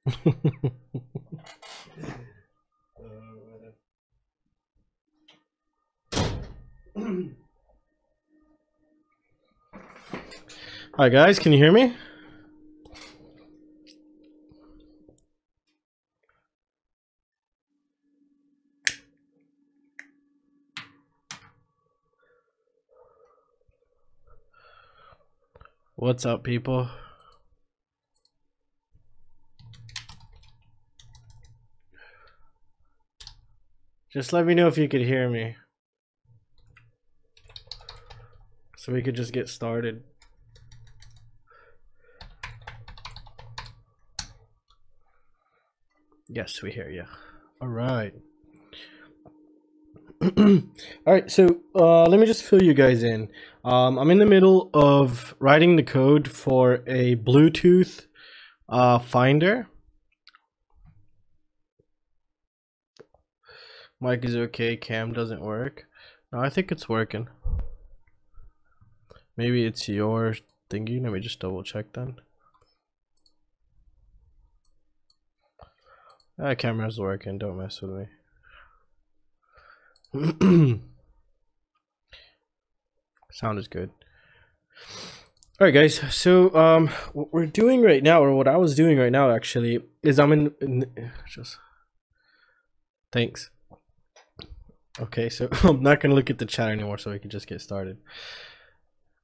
Hi guys, can you hear me? What's up, people? Just let me know if you could hear me, so we could just get started. Yes, we hear you. All right. All right, so let me just fill you guys in. I'm in the middle of writing the code for a Bluetooth finder. Mic is okay, cam doesn't work. No, I think it's working. Maybe it's your thingy. Let me just double check then. That camera's working, don't mess with me. Sound is good. All right, guys. So what we're doing right now, or what I was doing right now actually, is I'm in just thanks. Okay, so I'm not gonna look at the chat anymore, so we can just get started.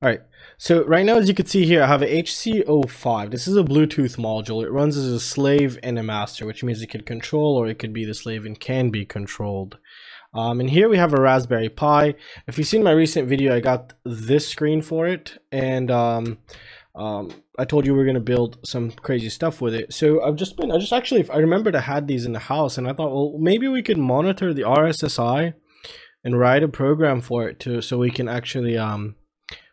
All right, so right now, as you can see here, I have a Xt60 This is a Bluetooth module. It runs as a slave and a master, which means it could control, or it could be the slave and can be controlled. And here we have a Raspberry Pi. If you've seen my recent video, I got this screen for it, and I told you we're gonna build some crazy stuff with it. So I remembered I had these in the house, and I thought, well, maybe we could monitor the RSSI and write a program for it so we can actually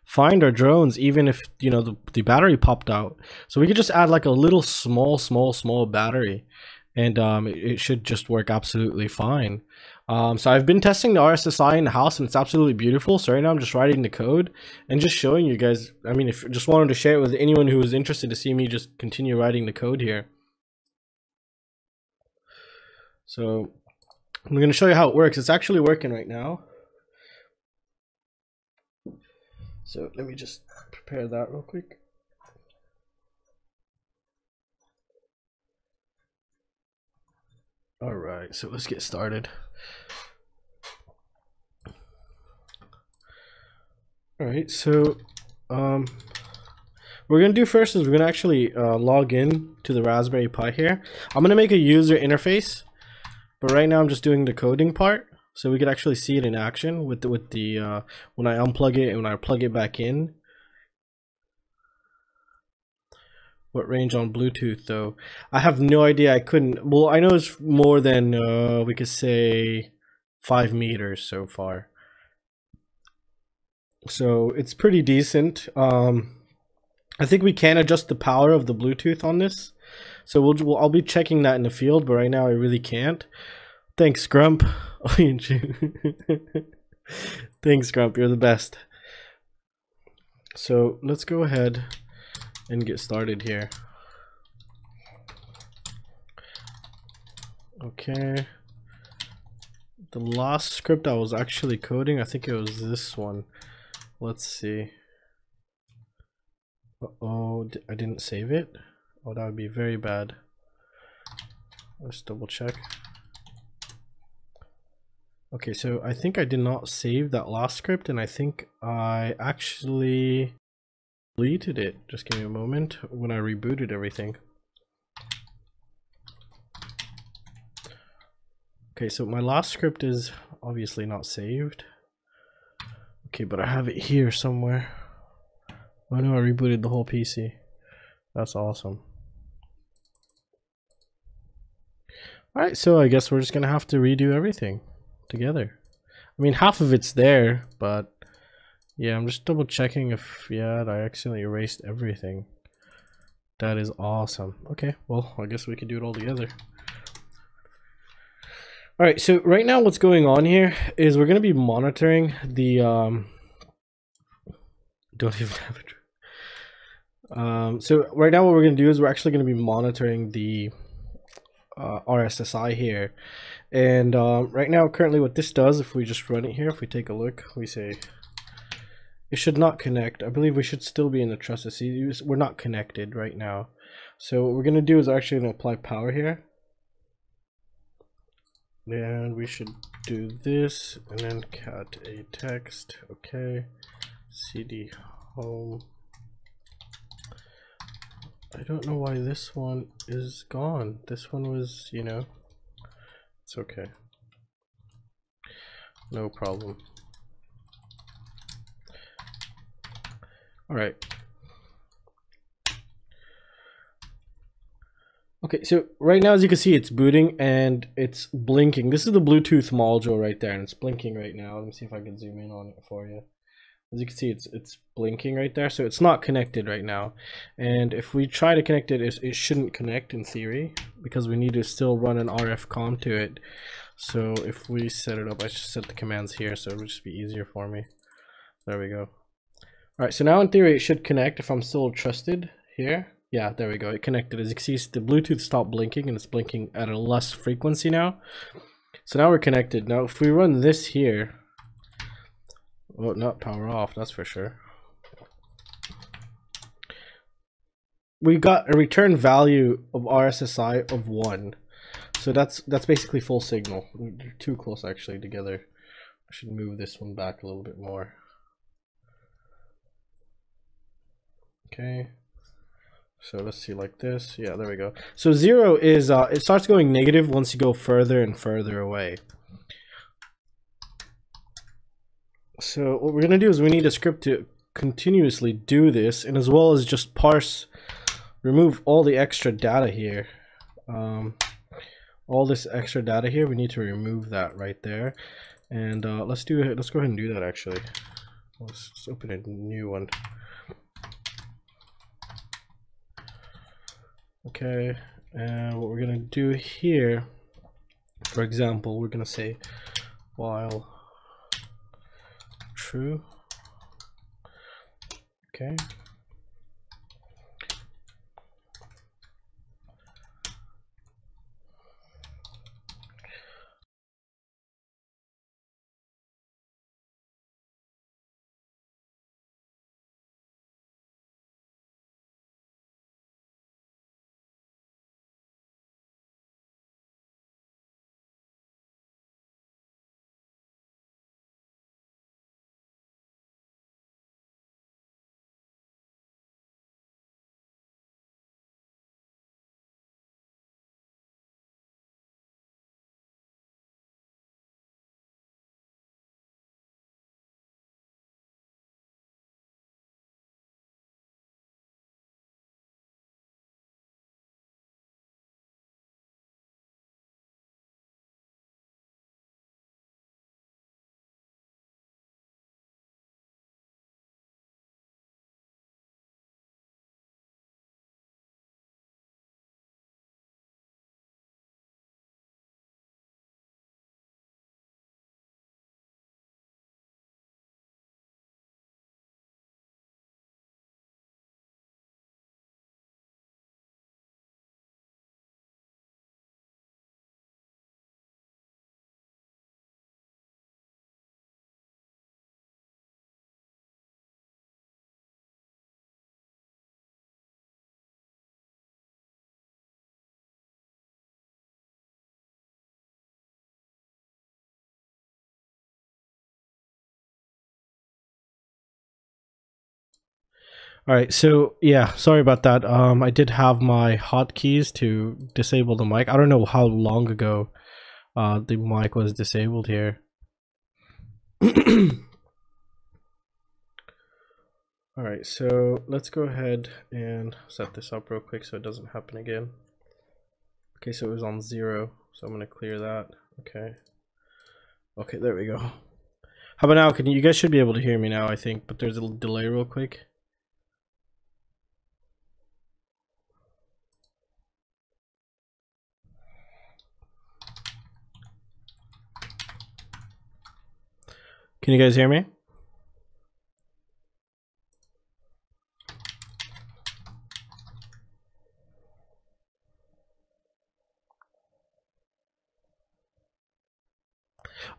find our drones, even if, you know, the battery popped out. So we could just add like a little small battery, and it should just work absolutely fine. So I've been testing the RSSI in the house, and it's absolutely beautiful. So right now I'm just writing the code and just showing you guys. I mean, if just wanted to share it with anyone who was interested to see me just continue writing the code here. So I'm going to show you how it works. It's actually working right now. So let me just prepare that real quick. All right, so let's get started. All right, so we're gonna do first is we're gonna actually log in to the Raspberry Pi here. I'm gonna make a user interface, but right now I'm just doing the coding part, so we could actually see it in action with the when I unplug it and when I plug it back in. What range on Bluetooth though? I have no idea. I couldn't. Well, I know it's more than we could say 5 meters so far. So it's pretty decent. I think we can adjust the power of the Bluetooth on this. So I'll be checking that in the field, but right now I really can't. Thanks, Grump. Thanks, Grump. You're the best. So let's go ahead and get started here. Okay. The last script I was actually coding, I think it was this one. Let's see. Uh-oh, I didn't save it? Oh, that would be very bad. Let's double check. Okay, so I think I did not save that last script, and I think I actually deleted it. Just give me a moment when I rebooted everything. Okay, so my last script is obviously not saved. Okay, but I have it here somewhere. I know I rebooted the whole PC. That's awesome. Alright, so I guess we're just gonna have to redo everything together. I mean, half of it's there, but yeah, I'm just double checking if, yeah, I accidentally erased everything. That is awesome. Okay, well, I guess we can do it all together. All right, so right now what's going on here is we're going to be monitoring the don't even have it. So right now what we're going to do is we're actually going to be monitoring the RSSI here. And right now, currently what this does, if we just run it here, if we take a look, we say it should not connect. I believe we should still be in the trusted C. We're not connected right now. So what we're going to do is actually going to apply power here. And we should do this, and then cat a text, okay, cd home. I don't know why this one is gone. This one was, you know, it's okay. No problem. All right. Okay, so right now, as you can see, it's booting and it's blinking. This is the Bluetooth module right there, and it's blinking right now. Let me see if I can zoom in on it for you. As you can see, it's blinking right there, so it's not connected right now. And if we try to connect it, it shouldn't connect in theory, because we need to still run an RF comm to it. So if we set it up, I should set the commands here, so it would just be easier for me. There we go. All right, so now in theory, it should connect if I'm still trusted here. Yeah, there we go. It connected. As you can see, the Bluetooth stopped blinking and it's blinking at a less frequency now. So now we're connected. Now, if we run this here, well, not power off, that's for sure. We got a return value of RSSI of 1. So that's basically full signal. They're too close actually together. I should move this one back a little bit more. Okay. So let's see, like this. Yeah, there we go. So 0 is, it starts going negative once you go further and further away. So what we're going to do is we need a script to continuously do this, and as well as just parse, remove all the extra data here. All this extra data here, we need to remove that right there. And let's go ahead and do that actually. Let's just open a new one. Okay, and what we're gonna do here, for example, we're gonna say while true. Okay. All right, so yeah, sorry about that. I did have my hotkeys to disable the mic. I don't know how long ago the mic was disabled here. All right, so let's go ahead and set this up real quick so it doesn't happen again. Okay, so it was on 0, so I'm gonna clear that. Okay. Okay, there we go. How about now? You guys should be able to hear me now, I think, but there's a delay real quick. Can you guys hear me?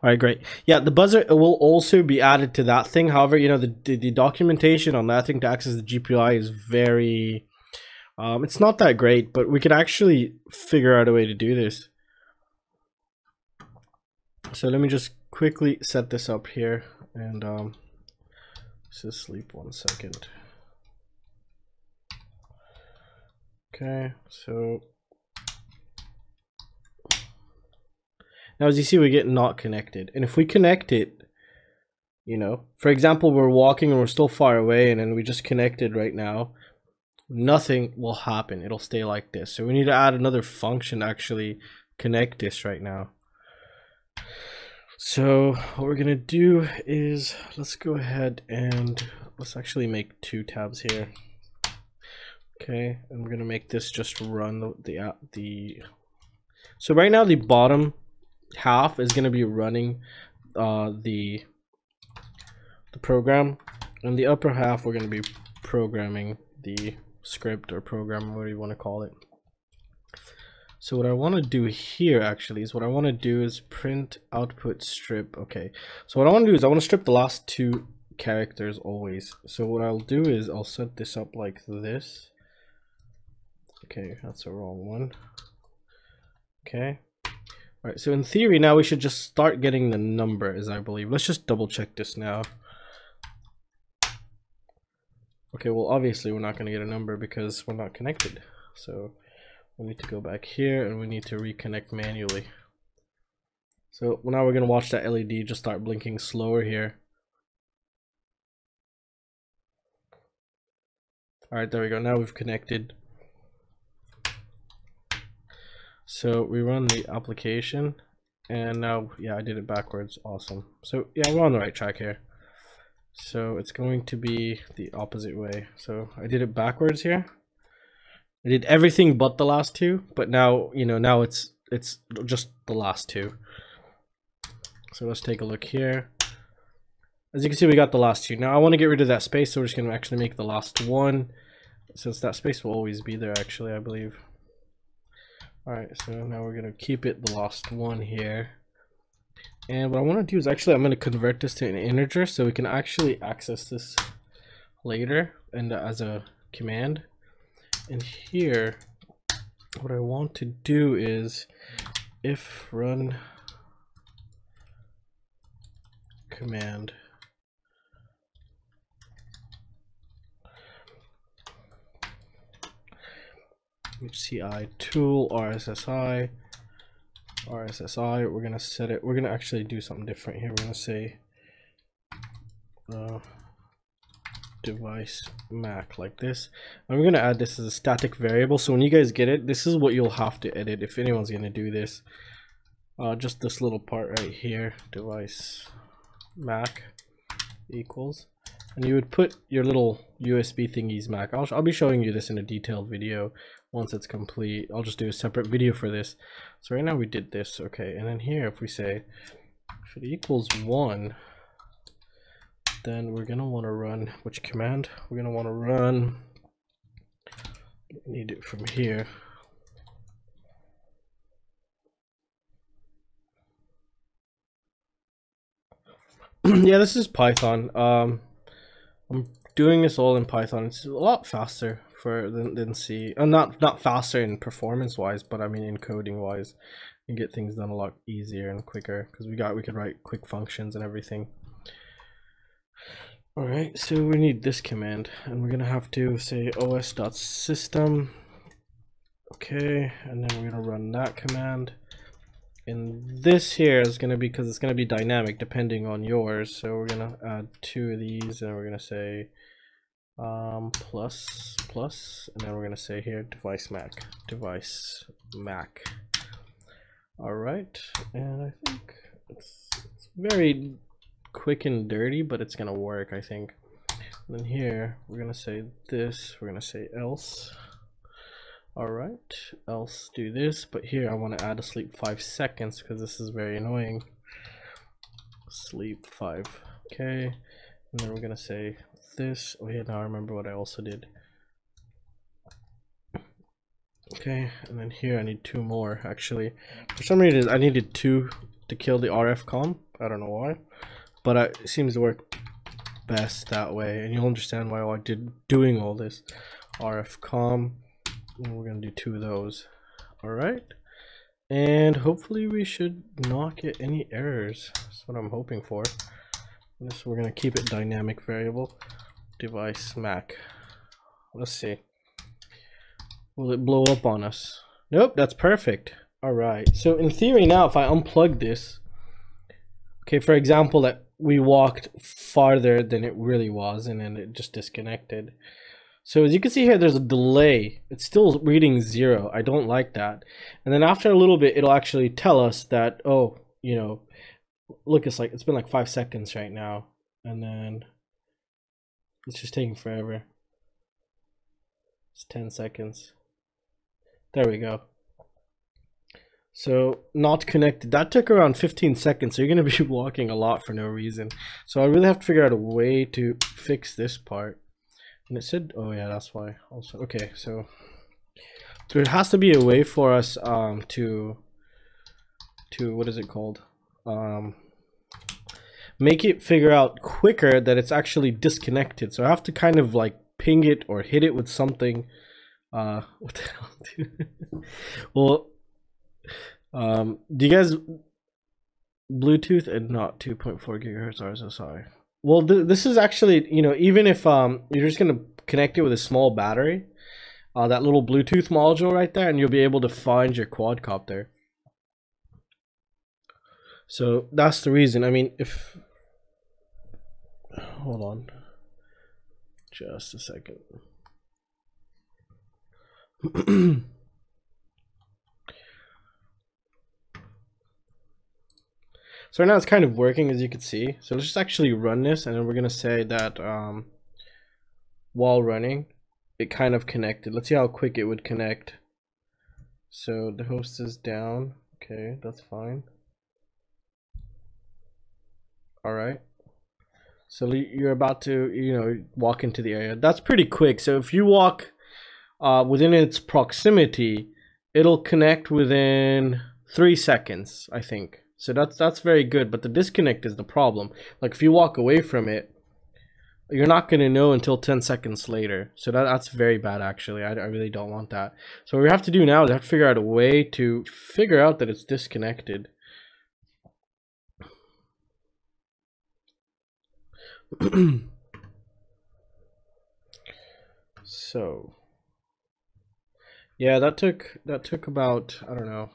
All right, great. Yeah, the buzzer will also be added to that thing. However, you know, the documentation on that thing to access the GPI is very, it's not that great, but we could actually figure out a way to do this. So let me just quickly set this up here, and let's just sleep 1 second. Okay, so now as you see, we get not connected, and if we connect it, you know, for example, we're walking and we're still far away, and then we just connected right now, nothing will happen. It'll stay like this. So we need to add another function to actually connect this right now. So what we're gonna do is, let's go ahead and let's actually make 2 tabs here. Okay, and we're gonna make this just run the so right now the bottom half is gonna be running the program, and the upper half we're gonna be programming the script or program, whatever you want to call it. So what I want to do here actually is, what I want to do is print output strip. Okay, so what I want to do is I want to strip the last 2 characters always. So what I'll do is I'll set this up like this. Okay, that's the wrong one. Okay, all right, so in theory now we should just start getting the number, as I believe. Let's just double check this now. Okay, well obviously we're not going to get a number because we're not connected, so we need to go back here and we need to reconnect manually. So now we're going to watch that LED just start blinking slower here. All right, there we go. Now we've connected. So we run the application, and now, yeah, I did it backwards. Awesome. So yeah, we're on the right track here. So it's going to be the opposite way. So I did it backwards here. I did everything but the last 2, but now, you know, now it's just the last 2. So let's take a look here. As you can see, we got the last 2. Now I want to get rid of that space, so we're just going to actually make the last 1, since that space will always be there actually, I believe. Alright, so now we're going to keep it the last 1 here. And what I want to do is actually, I'm going to convert this to an integer so we can actually access this later and as a command. And here, what I want to do is if run command HCI tool RSSI, we're gonna set it, we're gonna actually do something different here. We're gonna say device Mac like this, and we're gonna add this as a static variable, so when you guys get it, this is what you'll have to edit if anyone's gonna do this. Just this little part right here, device Mac equals, and you would put your little USB thingies Mac. I'll be showing you this in a detailed video once it's complete. I'll just do a separate video for this. So right now we did this, okay, and then here if we say if it equals 1, then we're gonna want to run which command? We're gonna want to run, need it from here. Yeah, this is Python. I'm doing this all in Python. It's a lot faster than C. Not faster in performance wise, but I mean in coding wise, you get things done a lot easier and quicker because we could write quick functions and everything. All right, so we need this command, and we're gonna have to say os.system. Okay, and then we're gonna run that command. And this here is going to be, because it's going to be dynamic depending on yours, so we're going to add 2 of these, and we're going to say plus, and then we're going to say here device Mac. All right, and I think it's very quick and dirty, but it's going to work, I think. And then here we're going to say this, we're going to say else. All right, else do this, but here I want to add a sleep 5 seconds because this is very annoying. Sleep 5, okay, and then we're gonna say this. Oh yeah, now I remember what I also did. Okay, and then here I need 2 more actually. For some reason I needed 2 to kill the RF comm. I don't know why, but it seems to work best that way, and you'll understand why I did doing all this. RF comm, and we're gonna do 2 of those. All right, and hopefully we should not get any errors. That's what I'm hoping for. This, we're gonna keep it dynamic variable. Device MAC. Let's see. Will it blow up on us? Nope, that's perfect. All right. So in theory now, if I unplug this, okay, for example, that we walked farther than it really was, and then it just disconnected. So as you can see here, there's a delay. It's still reading 0. I don't like that. And then after a little bit, it'll actually tell us that, oh, you know, look, it's been like 5 seconds right now, and then it's just taking forever. It's 10 seconds. There we go. So not connected. That took around 15 seconds. So you're going to be walking a lot for no reason. So I really have to figure out a way to fix this part. And it said, oh yeah, that's why. Also, okay, so there has to be a way for us to what is it called? Make it figure out quicker that it's actually disconnected. So I have to kind of like ping it or hit it with something. What the hell, dude? Well, do you guys Bluetooth and not 2.4 gigahertz RSSI? Well, this is actually, you know, even if you're just gonna connect it with a small battery, that little Bluetooth module right there, and you'll be able to find your quadcopter. So that's the reason. I mean, if hold on just a second. So right now it's kind of working, as you can see. So let's just actually run this, and then we're gonna say that while running, it kind of connected. Let's see how quick it would connect. So the host is down. Okay, that's fine. All right. So you're about to, you know, walk into the area. That's pretty quick. So if you walk within its proximity, it'll connect within 3 seconds, I think. So that's very good, but the disconnect is the problem. Like if you walk away from it, you're not going to know until 10 seconds later. So that's very bad, actually. I really don't want that. So what we have to do now is have to figure out a way to figure out that it's disconnected. So yeah, that took about, I don't know,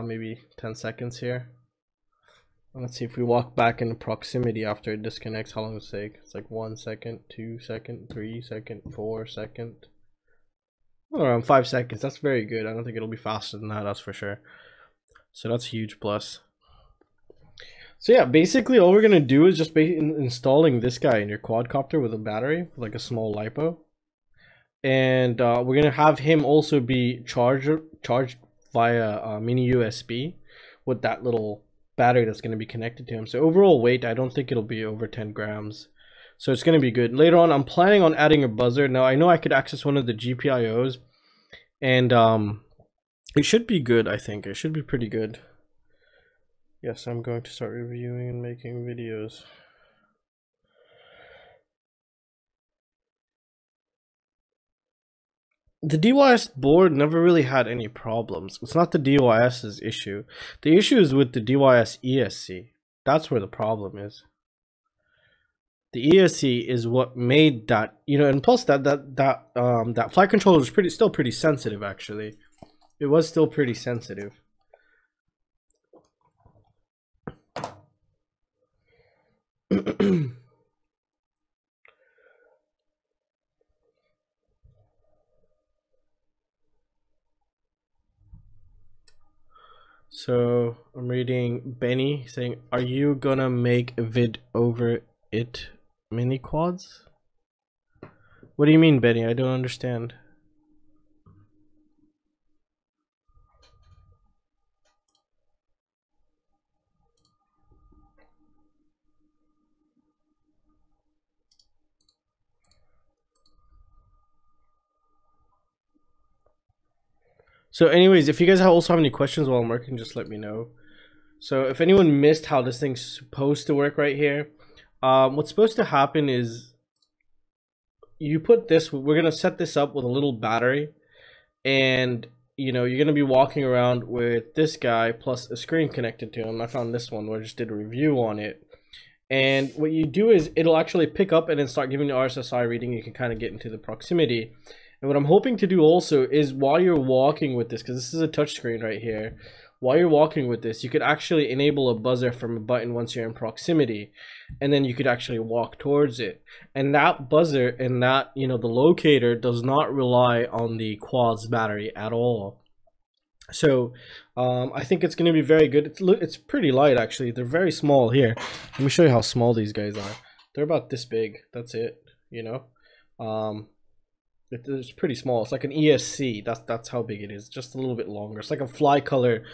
maybe 10 seconds here. Let's see if we walk back in proximity after it disconnects, how long does it take? It's like 1 second, 2 second, 3 second, 4 second. Around 5 seconds. That's very good. I don't think it'll be faster than that, that's for sure. So that's a huge plus. So yeah, basically all we're gonna do is just be installing this guy in your quadcopter with a battery, like a small LiPo. And we're gonna have him also be charged via mini USB with that little battery that's going to be connected to him. So overall weight, I don't think it'll be over 10 grams. So it's going to be good. Later on, I'm planning on adding a buzzer. Now I know I could access one of the GPIOs, and it should be good. I think it should be pretty good. Yes, I'm going to start reviewing and making videos. The DYS board never really had any problems. It's not the DYS's issue. The issue is with the DYS ESC. That's where the problem is. The ESC is what made that, you know, and plus that flight controller was still pretty sensitive, actually. It was still pretty sensitive. So I'm reading Benny saying, "Are you gonna make a vid over it mini quads?" What do you mean, Benny? I don't understand. So anyways, if you guys also have any questions while I'm working, just let me know. So if anyone missed how this thing's supposed to work right here, what's supposed to happen is you put this, we're going to set this up with a little battery, and you know, you're going to be walking around with this guy plus a screen connected to him. I found this one where I just did a review on it. And what you do is it'll actually pick up and then start giving the RSSI reading. You can kind of get into the proximity. And what I'm hoping to do also is while you're walking with this, because this is a touch screen right here, while you're walking with this, you could actually enable a buzzer from a button once you're in proximity, and then you could actually walk towards it. And that buzzer and that, you know, the locator does not rely on the quad's battery at all. So I think it's going to be very good. It's pretty light actually. They're very small here. Let me show you how small these guys are. They're about this big. That's it. You know, it's pretty small. It's like an ESC. That's how big it is. Just a little bit longer. It's like a Fly Color,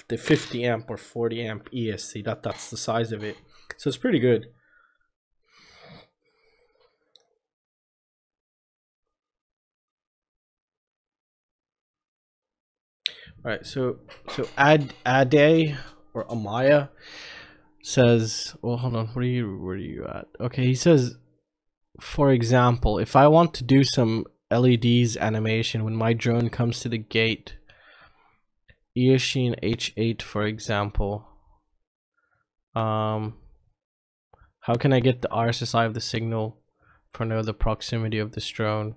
the 50 amp or 40 amp ESC. That's the size of it. So it's pretty good. All right, so Ade or Amaya says, well, hold on, where are you at? Okay, he says, for example, if I want to do some LEDs animation when my drone comes to the gate, Eoshin H8, for example, how can I get the RSSI of the signal for know the proximity of this drone?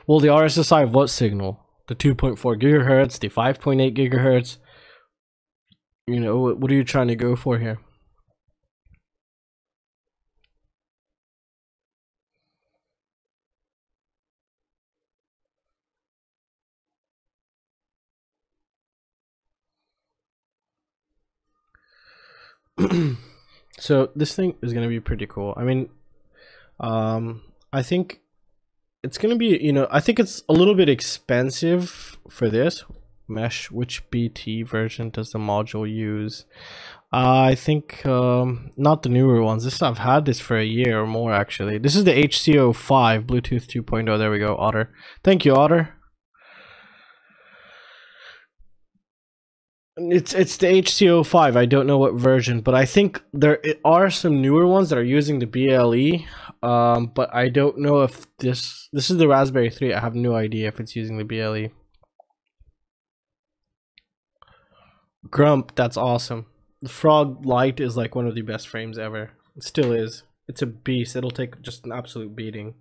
Well, the RSSI of what signal? The 2.4 gigahertz, the 5.8 gigahertz. You know, what are you trying to go for here? So this thing is going to be pretty cool. I mean, I think it's going to be, you know, I think it's a little bit expensive for this mesh. Which BT version does the module use? I think not the newer ones. I've had this for a year or more actually. This is the HC05 Bluetooth 2.0. There we go, Otter. Thank you, Otter. It's the HC05. I don't know what version, but I think there are some newer ones that are using the BLE. But I don't know if this is the Raspberry 3. I have no idea if it's using the BLE. Grump, that's awesome. The Frog Lite is like one of the best frames ever. It still is. It's a beast. It'll take just an absolute beating.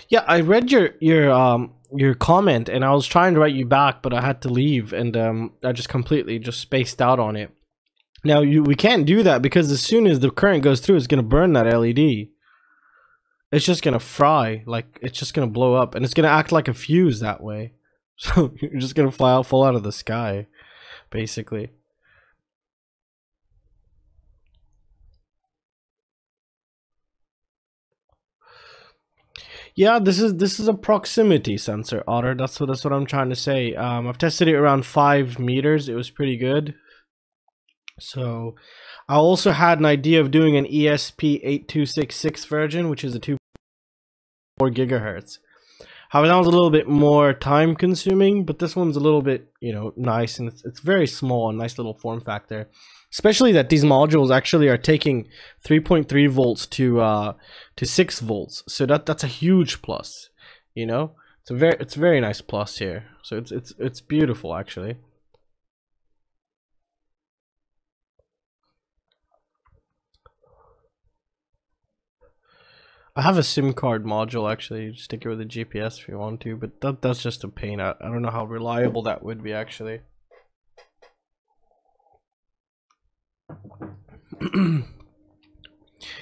Yeah, I read your comment and I was trying to write you back, but I had to leave and I just completely just spaced out on it. Now we can't do that because as soon as the current goes through, it's gonna burn that LED. It's just gonna fry, like it's just gonna blow up, and it's gonna act like a fuse that way. So you're just gonna fall out of the sky, basically. Yeah, this is a proximity sensor, Otter. That's what I'm trying to say. I've tested it around 5 meters. It was pretty good. So I also had an idea of doing an ESP8266 version, which is a 2.4 gigahertz. However, that was a little bit more time consuming, but this one's a little bit, you know, nice, and it's very small, a nice little form factor. Especially that these modules actually are taking 3.3 volts to 6 volts, so that's a huge plus. You know, it's a very nice plus here. So it's beautiful actually. I have a SIM card module actually. You stick it with a GPS if you want to, but that's just a pain. I don't know how reliable that would be actually.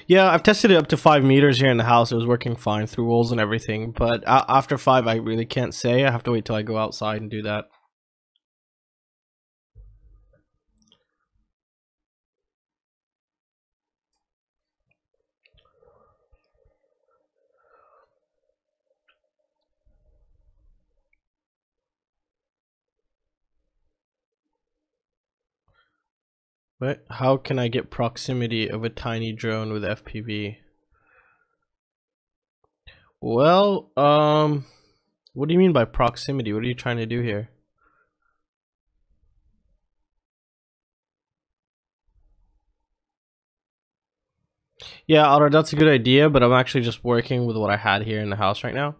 Yeah, I've tested it up to 5 meters here in the house. It was working fine through walls and everything, but after 5 I really can't say. I have to wait till I go outside and do that. But how can I get proximity of a tiny drone with FPV? Well, what do you mean by proximity? What are you trying to do here? Yeah, Otter, that's a good idea, but I'm actually just working with what I had here in the house right now.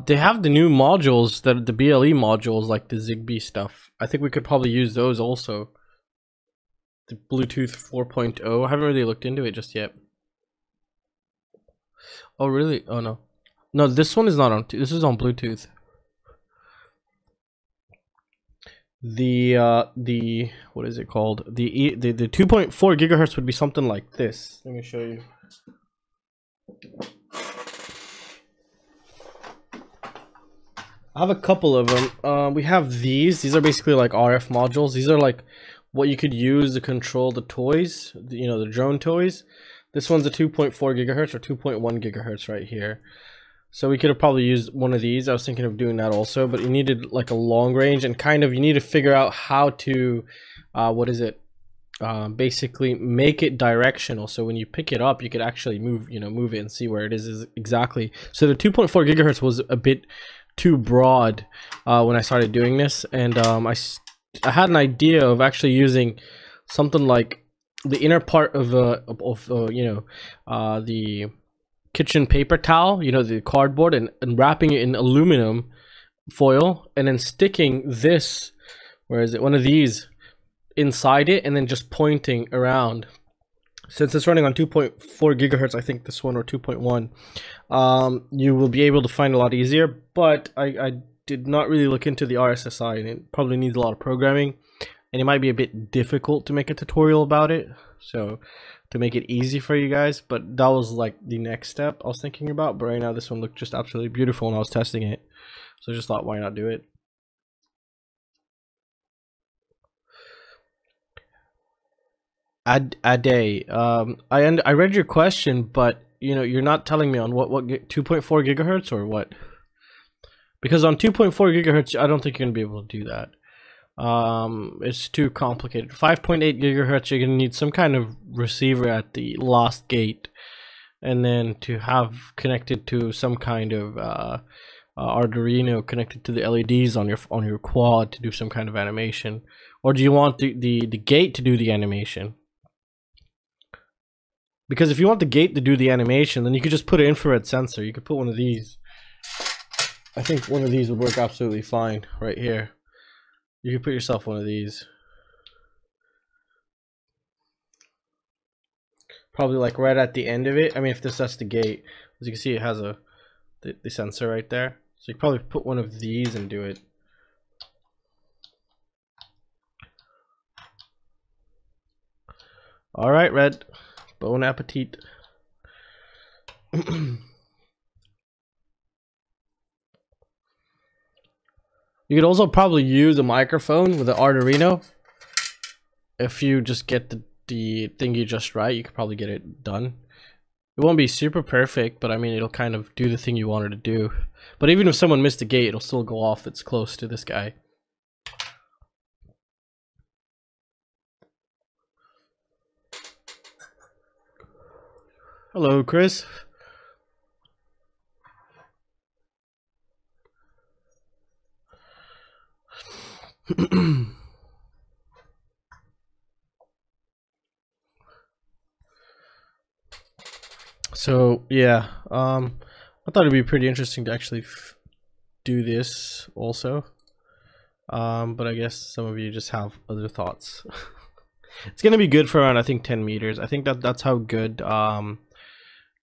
They have the new modules, the BLE modules, like the Zigbee stuff. I think we could probably use those also. The Bluetooth 4.0. I haven't really looked into it just yet. Oh, really? Oh, no. No, this one is not on. This is on Bluetooth. The what is it called? The 2.4 gigahertz would be something like this. Let me show you. I have a couple of them. We have these. These are basically like RF modules. These are like what you could use to control the toys, you know, the drone toys. This one's a 2.4 gigahertz or 2.1 gigahertz right here. So we could have probably used one of these. I was thinking of doing that also, but you needed like a long range and kind of you need to figure out how to, basically make it directional. So when you pick it up, you could actually move it and see where it is exactly. So the 2.4 gigahertz was a bit too broad when I started doing this, and I had an idea of actually using something like the inner part of the kitchen paper towel, you know, the cardboard, and wrapping it in aluminum foil, and then sticking this, where is it, one of these inside it, and then just pointing around. Since it's running on 2.4 gigahertz, I think this one, or 2.1, you will be able to find a lot easier. But I did not really look into the RSSI, and it probably needs a lot of programming, and it might be a bit difficult to make a tutorial about it, so to make it easy for you guys. But that was like the next step I was thinking about. But right now this one looked just absolutely beautiful when I was testing it, so I just thought, why not do it? A day. I read your question, but you know, you're not telling me on what 2.4 gigahertz or what? Because on 2.4 gigahertz, I don't think you're gonna be able to do that. It's too complicated. 5.8 gigahertz, you're gonna need some kind of receiver at the last gate, and then to have connected to some kind of Arduino connected to the LEDs on your quad to do some kind of animation. Or do you want the gate to do the animation? Because if you want the gate to do the animation, then you could just put an infrared sensor. You could put one of these. I think one of these would work absolutely fine right here. You could put yourself one of these. Probably like right at the end of it. I mean, if that's the gate. As you can see, it has the sensor right there. So you could probably put one of these and do it. Alright, Red. Bon appetit. You could also probably use a microphone with an Arduino. If you just get the thingy just right, you could probably get it done. It won't be super perfect, but I mean, it'll kind of do the thing you wanted to do. But even if someone missed a gate, it'll still go off. It's close to this guy. Hello, Chris. So yeah, I thought it'd be pretty interesting to actually do this also, but I guess some of you just have other thoughts. It's gonna be good for around, I think, 10 meters. I think that's how good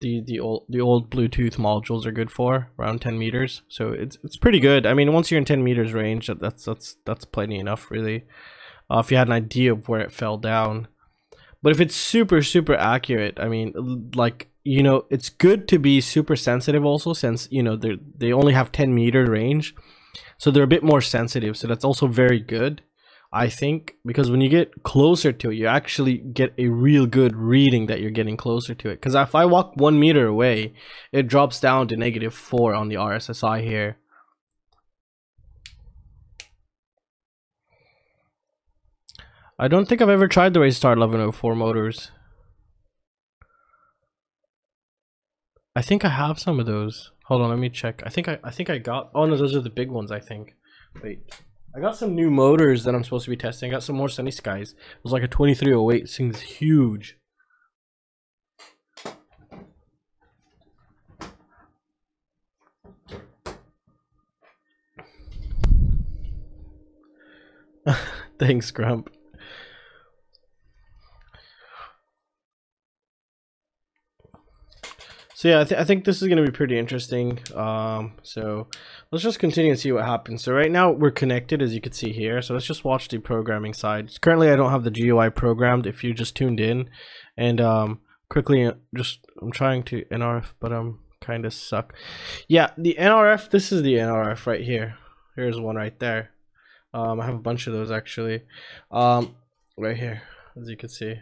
the old Bluetooth modules are good for, around 10 meters. So it's pretty good. I mean, once you're in 10 meters range, that's plenty enough, really. If you had an idea of where it fell down. But if it's super accurate, I mean, like, you know, it's good to be super sensitive also, since, you know, they only have 10 meter range, so they're a bit more sensitive. So that's also very good, I think, because when you get closer to it, you actually get a real good reading that you're getting closer to it. Because if I walk 1 meter away, it drops down to -4 on the RSSI here. I don't think I've ever tried the Racerstar 1104 motors. I think I have some of those. Hold on, let me check. I think I got. Oh no, those are the big ones. I think. Wait, I got some new motors that I'm supposed to be testing. I got some more Sunny Skies. It was like a 2308. This thing's huge. Thanks, Grump. So yeah, I think this is going to be pretty interesting. So let's just continue and see what happens. So right now we're connected, as you can see here. So let's just watch the programming side. Currently I don't have the GUI programmed if you just tuned in. And quickly, I'm trying to NRF, but I'm kind of suck. Yeah, the NRF, this is the NRF right here. Here's one right there. I have a bunch of those actually. Right here, as you can see.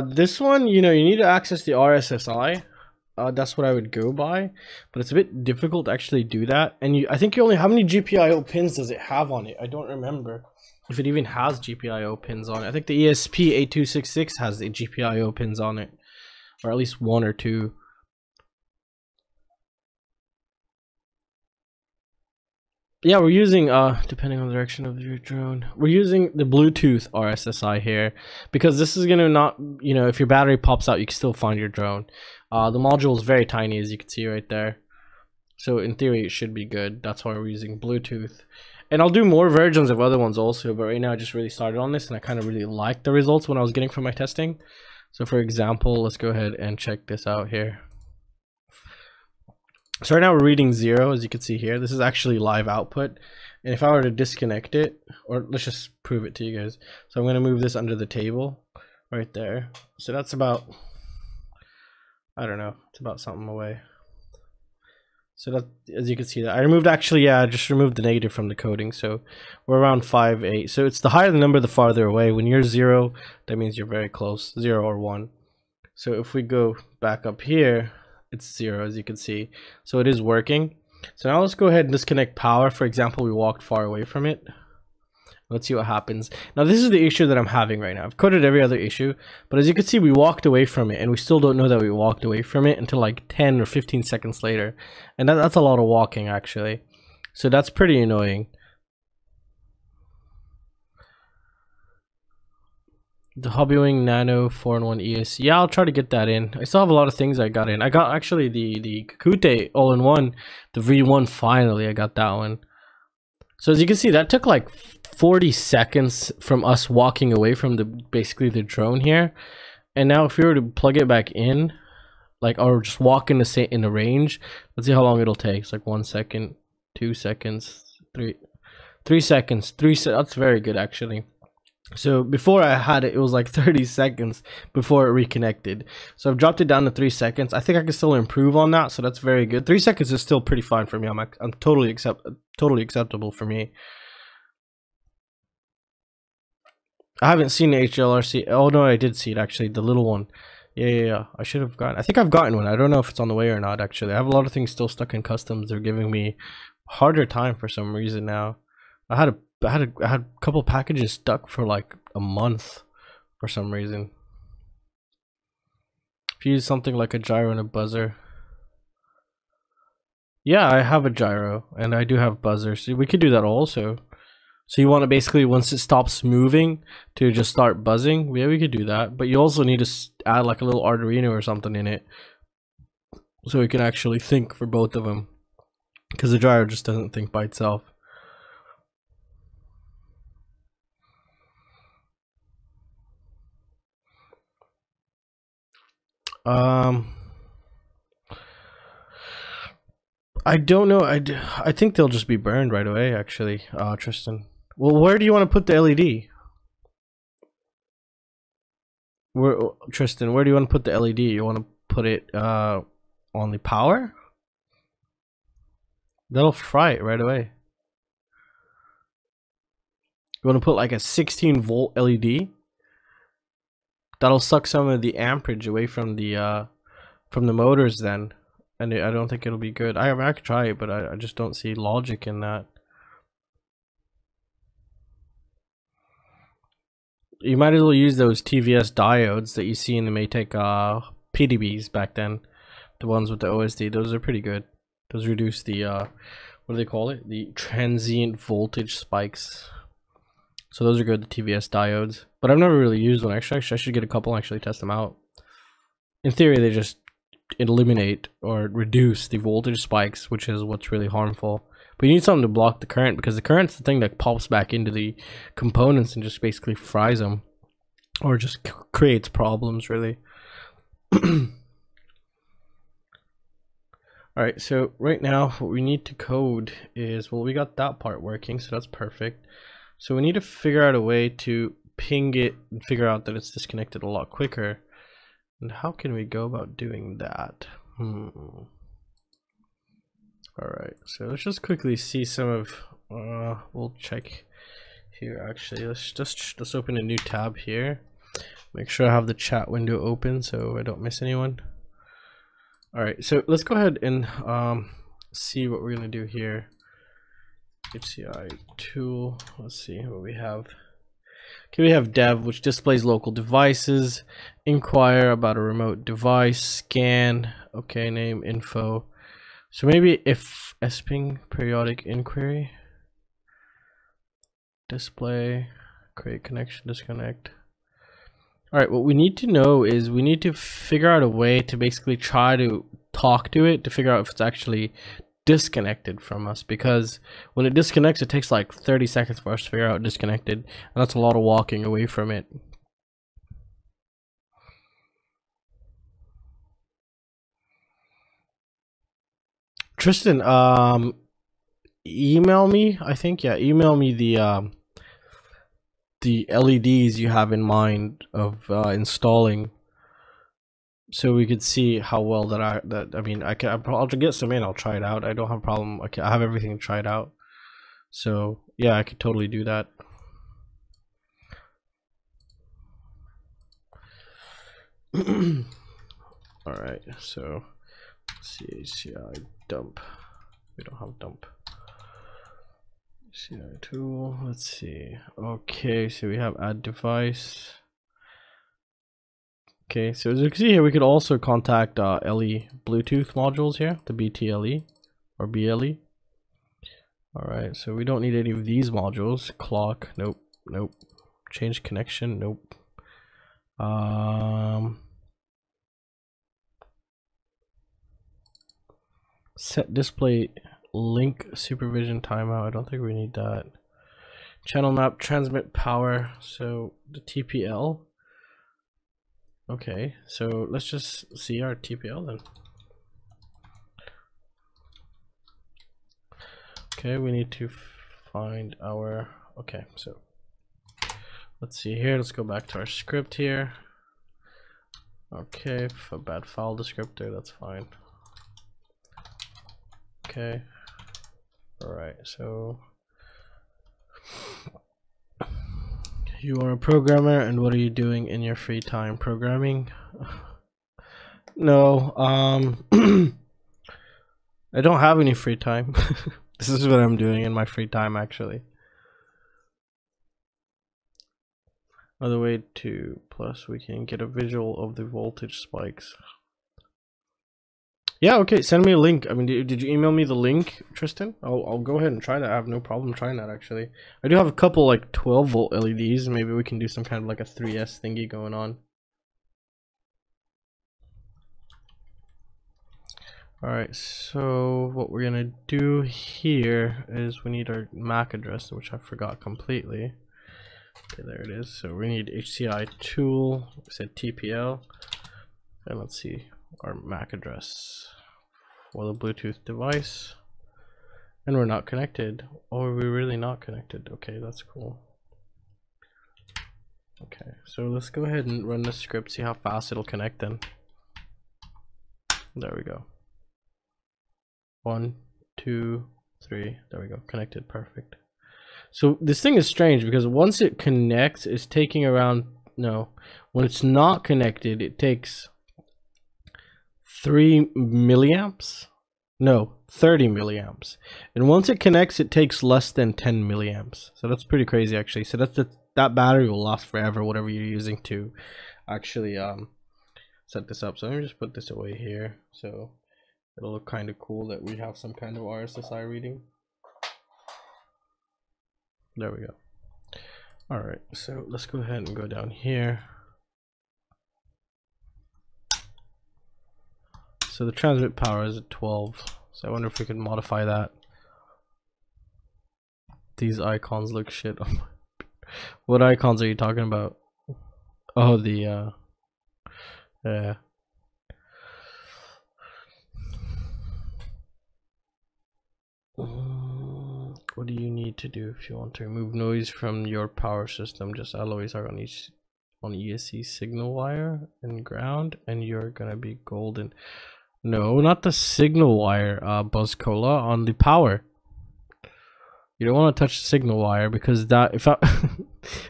This one, you need to access the RSSI. That's what I would go by, but it's a bit difficult to actually do that. And I think you only, how many GPIO pins does it have on it? I don't remember if it even has GPIO pins on it. I think the ESP8266 has the GPIO pins on it, or at least one or two. Yeah, we're using, depending on the direction of your drone, we're using the Bluetooth RSSI here, because this is going to not, if your battery pops out, you can still find your drone. The module is very tiny, as you can see right there. So in theory, it should be good. That's why we're using Bluetooth. And I'll do more versions of other ones also, but right now I just really started on this, and I kind of really liked the results when I was getting from my testing. So for example, let's go ahead and check this out here. So right now we're reading 0, as you can see here. This is actually live output. And if I were to disconnect it, or let's just prove it to you guys. So I'm going to move this under the table right there. So that's about, I don't know, it's about something away. So that, as you can see, that I removed, actually, yeah, I just removed the negative from the coding. So we're around 5.8. So it's the higher the number, the farther away. When you're 0, that means you're very close, 0 or 1. So if we go back up here, it's 0, as you can see. So it is working. So now let's go ahead and disconnect power. For example, we walked far away from it. Let's see what happens. Now this is the issue that I'm having right now. I've coded every other issue, but as you can see, we walked away from it, and we still don't know that we walked away from it until like 10 or 15 seconds later. And that's a lot of walking, actually. So that's pretty annoying. The Hobbywing Nano 4-in-1 ES. Yeah, I'll try to get that in. I still have a lot of things I got in. I got actually the Geekcreit all-in-one, the V1 finally. I got that one. So as you can see, that took like 40 seconds from us walking away from basically the drone here. And now if we were to plug it back in, like, or just walk in the range, let's see how long it'll take. It's like 1 second, 2 seconds, 3 seconds, that's very good actually. So before I had it, it was like 30 seconds before it reconnected. So I've dropped it down to 3 seconds. I think I can still improve on that, so that's very good. 3 seconds is still pretty fine for me. I'm totally acceptable for me. I haven't seen the HLRC. Oh no, I did see it actually, the little one. Yeah. I should have gotten. I think I've gotten one. I don't know if it's on the way or not. Actually, I have a lot of things still stuck in customs. They're giving me a harder time for some reason now. I had a couple packages stuck for like a month for some reason. If you use something like a gyro and a buzzer. Yeah, I have a gyro and I do have buzzers. So we could do that also. So you want to basically, once it stops moving, to just start buzzing. Yeah, we could do that. But you also need to add like a little Arduino or something in it, so it can actually think for both of them. Because the gyro just doesn't think by itself. I don't know. I think they'll just be burned right away, actually, Tristan. Well, where do you want to put the LED? Tristan, where do you want to put the LED? You want to put it on the power? That'll fry it right away. You want to put like a 16-volt LED? That'll suck some of the amperage away from the motors then. And I don't think it'll be good. I could try it, but I just don't see logic in that. You might as well use those TVS diodes that you see in the Maytag PDBs back then. the ones with the OSD, those are pretty good. Those reduce the what do they call it, the transient voltage spikes. So those are good, the TVS diodes. But I've never really used one. Actually, I should get a couple and actually test them out. In theory, they just eliminate or reduce the voltage spikes, which is what's really harmful. But you need something to block the current, because the current's the thing that pops back into the components and just basically fries them, or just creates problems, really. Alright, so right now what we need to code is, well, we got that part working, so that's perfect. So we need to figure out a way to ping it and figure out that it's disconnected a lot quicker. And how can we go about doing that? Alright, so let's just quickly see some of, we'll check here actually. Let's open a new tab here. Make sure I have the chat window open so I don't miss anyone. Alright, so let's go ahead and see what we're gonna do here. HCI tool, let's see what we have. Okay, we have dev, which displays local devices, inquire about a remote device, scan, okay, name, info. So maybe if sping periodic inquiry, display, create connection, disconnect. Alright, what we need to know is we need to figure out a way to basically try to talk to it to figure out if it's actually disconnected from us, because when it disconnects it takes like 30 seconds for us to figure out it's disconnected, and that's a lot of walking away from it. Tristan, email me, I think, yeah, email me the LEDs you have in mind of installing, so we could see how well I'll get some in. I'll try it out. I don't have a problem. I have everything tried out, so yeah, I could totally do that. All right, so CACI dump. We don't have dump. CI tool, let's see. Okay, so we have add device. Okay, so as you can see here, we could also contact LE Bluetooth modules here, the BTLE or BLE. Alright, so we don't need any of these modules. Clock, nope, nope. Change connection, nope. Set display link supervision timeout. I don't think we need that. Channel map, transmit power, so the TPL. Okay, so let's just see our TPL then. Okay, we need to find our, okay, so let's see here, let's go back to our script here. Okay, for bad file descriptor, that's fine. Okay, alright, so you are a programmer, and what are you doing in your free time? Programming? No, I don't have any free time. This is what I'm doing in my free time, actually. Another way to, plus we can get a visual of the voltage spikes. Yeah, okay, send me a link. I mean, did you email me the link, Tristan? I'll go ahead and try that. I have no problem trying that, actually. I do have a couple like 12 volt LEDs. Maybe we can do some kind of like a 3S thingy going on. Alright, so what we're gonna do here is we need our MAC address, which I forgot completely. Okay, there it is. So we need HCI tool, we said TPL, and let's see our MAC address for the Bluetooth device. And we're not connected. Oh, are we really not connected? Okay, that's cool. Okay, so let's go ahead and run the script, see how fast it'll connect then. There we go. 1, 2, 3, there we go, connected, perfect. So this thing is strange because once it connects, it's taking around, no, when it's not connected, it takes 3 milliamps, no, 30 milliamps, and once it connects, it takes less than 10 milliamps. So that's pretty crazy, actually. So that battery will last forever, whatever you're using to actually set this up. So let me just put this away here, so it'll look kind of cool that we have some kind of RSSI reading. There we go. All right, so let's go ahead and go down here. So the transmit power is at 12. So I wonder if we could modify that. These icons look shit. What icons are you talking about? Oh, the yeah. What do you need to do if you want to remove noise from your power system? Just alloys are on each ESC signal wire and ground, and you're gonna be golden. No, not the signal wire, Buzz Cola, on the power. You don't want to touch the signal wire, because that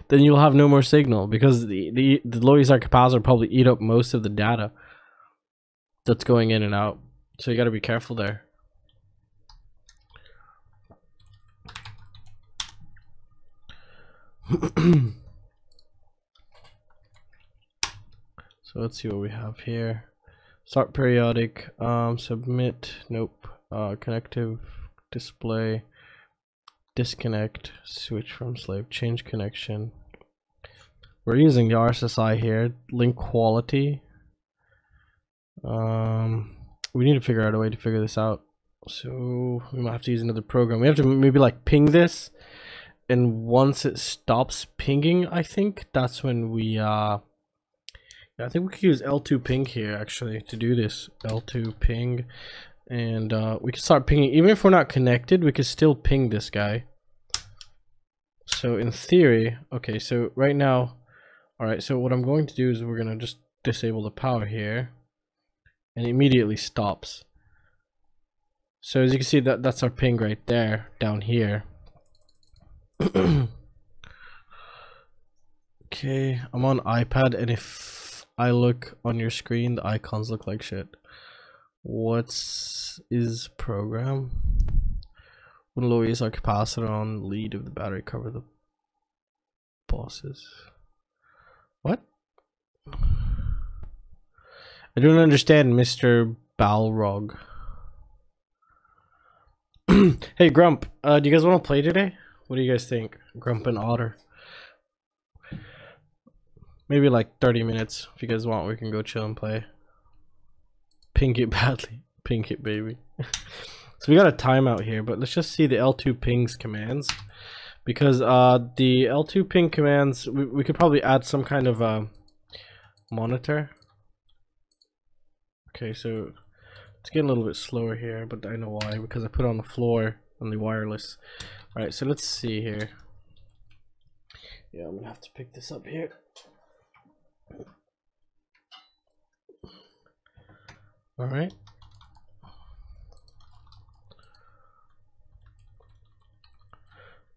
then you'll have no more signal, because the low ESR capacitor probably eat up most of the data that's going in and out. So you got to be careful there. So let's see what we have here. Start periodic, submit, nope, connective display, disconnect, switch from slave, change connection. We're using the RSSI here, link quality. We need to figure out a way to figure this out. So we might have to use another program. We have to maybe like ping this, and once it stops pinging, I think that's when we I think we could use L2 ping here actually to do this. L2 ping, and we can start pinging. Even if we're not connected, we could still ping this guy. So in theory, okay, so right now, all right, so what I'm going to do is we're gonna just disable the power here, and it immediately stops. So as you can see, that's our ping right there, down here. Okay, I'm on iPad, and if I look on your screen, the icons look like shit. What's is program? When low ESR capacitor on lead of the battery, cover the bosses. What? I don't understand, Mr. Balrog. Hey Grump, do you guys want to play today? What do you guys think? Grump and Otter. Maybe like 30 minutes. If you guys want, we can go chill and play. Ping it badly. Ping it, baby. So we got a timeout here, but let's just see the L2 pings commands. Because the L2 ping commands, we could probably add some kind of monitor. Okay, so it's getting a little bit slower here, but I know why, because I put it on the floor on the wireless. Alright, so let's see here. Yeah, I'm gonna have to pick this up here. All right.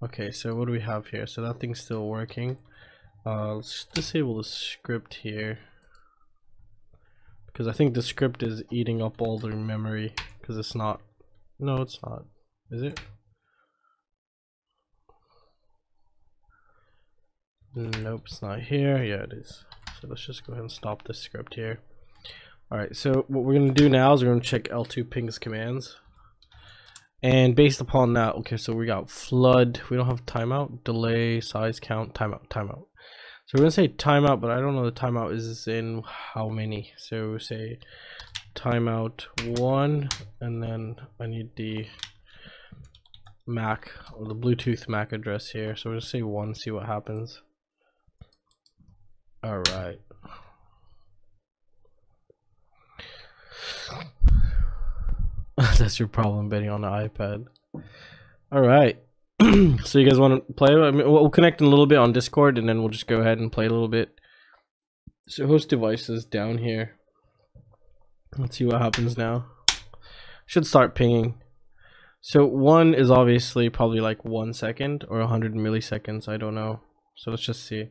Okay, so what do we have here? So that thing's still working. Let's disable the script here, because I think the script is eating up all the memory, because it's not. No, it's not. Is it? Nope, it's not here. Yeah, it is. So let's just go ahead and stop this script here. Alright, so what we're going to do now is we're going to check L2 pings commands. And based upon that, okay, so we got flood. We don't have timeout, delay, size, count, timeout, timeout. So we're going to say timeout, but I don't know the timeout is in how many. So say timeout 1, and then I need the MAC, or the Bluetooth MAC address here. So we're going to say 1, see what happens. Alright. That's your problem betting on the iPad. Alright. So you guys want to play? I mean, we'll connect in a little bit on Discord, and then we'll just go ahead and play a little bit. So host devices down here. Let's see what happens now. Should start pinging. So 1 is obviously probably like 1 second or 100 milliseconds. I don't know. So let's just see.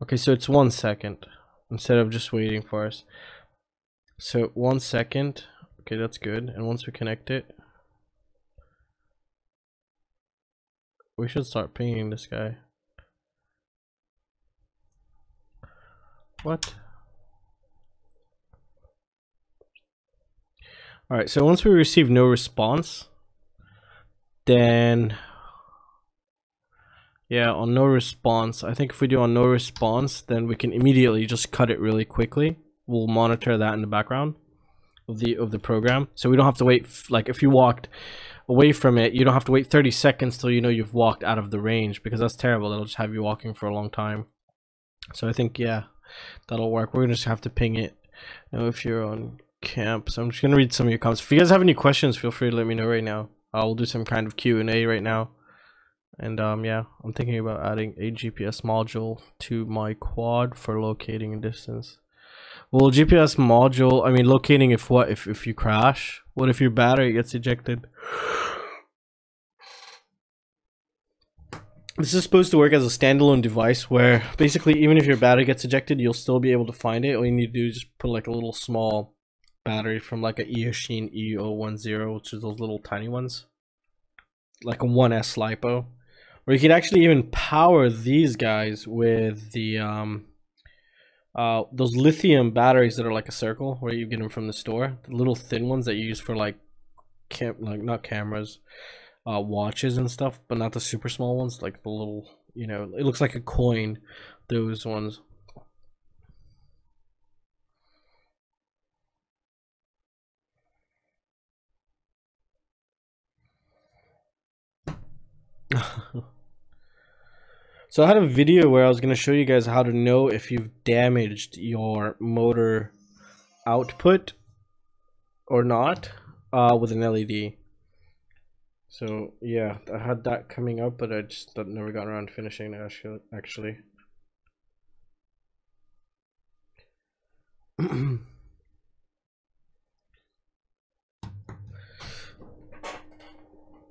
Okay, so it's 1 second instead of just waiting for us. So 1 second. Okay, that's good. And once we connect it, we should start pinging this guy. What? All right, so once we receive no response, then yeah, on no response, I think if we do on no response, then we can immediately just cut it really quickly. We'll monitor that in the background of the program, so we don't have to wait. Like if you walked away from it, you don't have to wait 30 seconds till you know you've walked out of the range, because that's terrible. That'll just have you walking for a long time. So I think, yeah, that'll work. We're gonna just have to ping it. Now if you're on camp, so I'm just gonna read some of your comments. If you guys have any questions, feel free to let me know right now. I'll do some kind of Q&A right now. And yeah, I'm thinking about adding a GPS module to my quad for locating a distance. Well, GPS module, I mean, locating if what? If you crash? What if your battery gets ejected? This is supposed to work as a standalone device where basically even if your battery gets ejected, you'll still be able to find it. All you need to do is just put like a little small battery from like a Rssi E010, which is those little tiny ones, like a 1S LiPo. Or you could actually even power these guys with the those lithium batteries that are like a circle, where you get them from the store, the little thin ones that you use for like not cameras, watches and stuff, but not the super small ones, like the little, you know, it looks like a coin, those ones. So I had a video where I was going to show you guys how to know if you've damaged your motor output or not with an LED. So yeah, I had that coming up, but I just never got around to finishing it actually.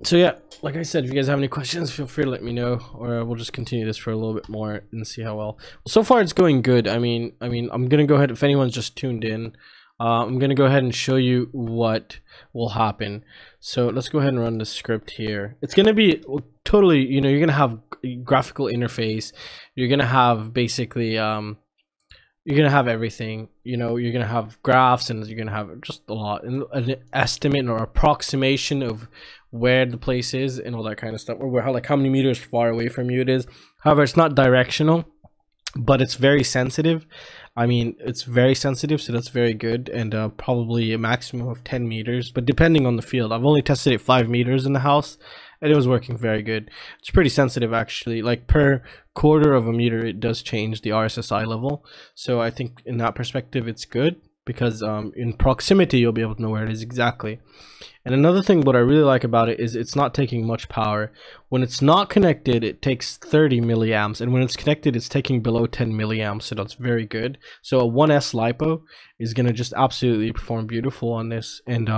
So yeah, like I said, if you guys have any questions, feel free to let me know, or we'll just continue this for a little bit more and see how well. So far, it's going good. I mean, I'm gonna go ahead. If anyone's just tuned in, I'm gonna go ahead and show you what will happen. So let's go ahead and run the script here. It's gonna be totally, you know, you're gonna have graphical interface. You're gonna have basically, you're gonna have everything. You know, you're gonna have graphs, and you're gonna have just a lot, and an estimate or approximation of where the place is and all that kind of stuff, or how, like, how many meters far away from you it is. However, it's not directional, but it's very sensitive. I mean, it's very sensitive, so that's very good. And probably a maximum of 10 meters, but depending on the field. I've only tested it 5 meters in the house, and it was working very good. It's pretty sensitive, actually. Like per quarter of a meter, it does change the RSSI level. So I think in that perspective, it's good, because in proximity, you'll be able to know where it is exactly. And another thing, what I really like about it is it's not taking much power. When it's not connected, it takes 30 milliamps, and when it's connected, it's taking below 10 milliamps, so that's very good. So a 1S LiPo is going to just absolutely perform beautiful on this. And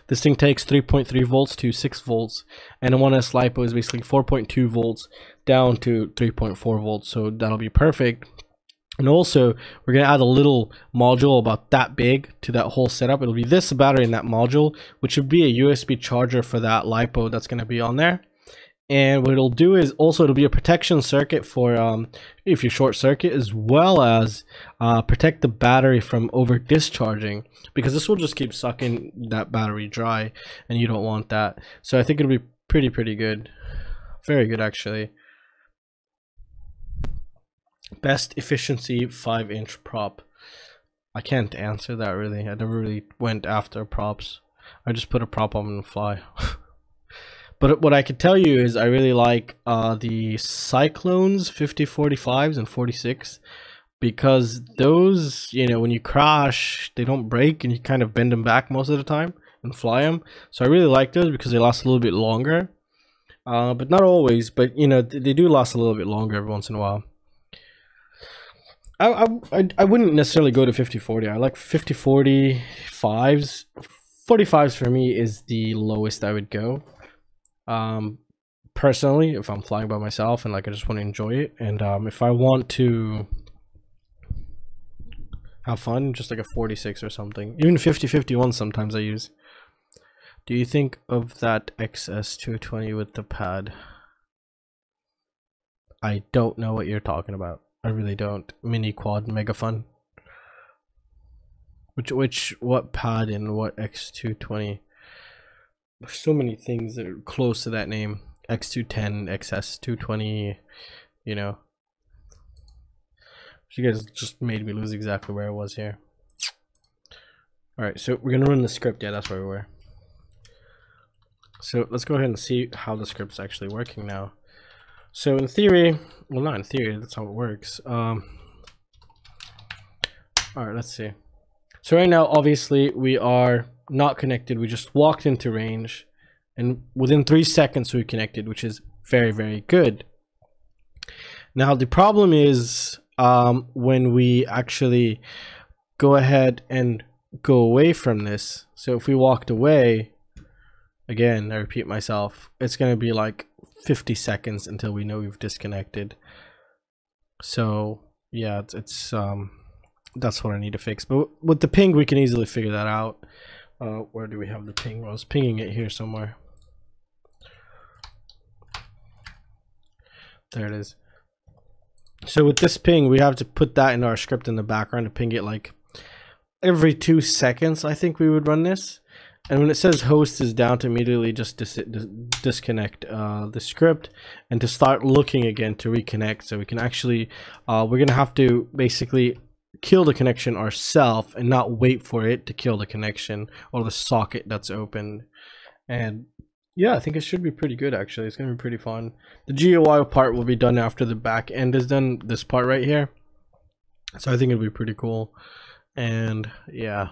this thing takes 3.3 volts to 6 volts, and a 1S LiPo is basically 4.2 volts down to 3.4 volts, so that'll be perfect. And also, we're going to add a little module about that big to that whole setup. It'll be this battery in that module, which would be a USB charger for that LiPo that's going to be on there. And what it'll do is also, it'll be a protection circuit for if you short circuit, as well as protect the battery from over discharging, because this will just keep sucking that battery dry, and you don't want that. So I think it'll be pretty good. Very good, actually. Best efficiency 5-inch prop. I can't answer that really. I never really went after props. I just put a prop on and fly. But what I could tell you is I really like the Cyclones 5045s and 46, because those, you know, when you crash, they don't break, and you kind of bend them back most of the time and fly them. So I really like those because they last a little bit longer, but not always. But you know, they do last a little bit longer every once in a while. I wouldn't necessarily go to 50-40. I like 50-45s. 45s for me is the lowest I would go. Personally, if I'm flying by myself and like I just want to enjoy it, and if I want to have fun, just like a 46 or something. Even 50-51 sometimes I use. Do you think of that XS220 with the pad? I don't know what you're talking about. I really don't. Mini quad, mega fun. what pad and what X220? There's so many things that are close to that name. X210, XS220, you know. You guys just made me lose exactly where I was here. Alright, so we're gonna run the script. Yeah, that's where we were. So let's go ahead and see how the script's actually working now. So in theory, well, not in theory, that's how it works. Alright, let's see. So right now, obviously, we are not connected. We just walked into range, and within 3 seconds we connected, which is very, very good. Now the problem is when we actually go ahead and go away from this. So if we walked away, again, I repeat myself, it's going to be like 50 seconds until we know we've disconnected. So yeah, it's that's what I need to fix. But with the ping, we can easily figure that out. Where do we have the ping? Well, I was pinging it here somewhere. There it is. So with this ping, we have to put that in our script in the background to ping it like every 2 seconds. I think we would run this. And when it says host is down, to immediately just disconnect the script and to start looking again to reconnect. So we can actually, we're going to have to basically kill the connection ourselves and not wait for it to kill the connection or the socket that's opened. And yeah, I think it should be pretty good actually. It's going to be pretty fun. The GUI part will be done after the back end is done, this part right here. So I think it'll be pretty cool. And yeah.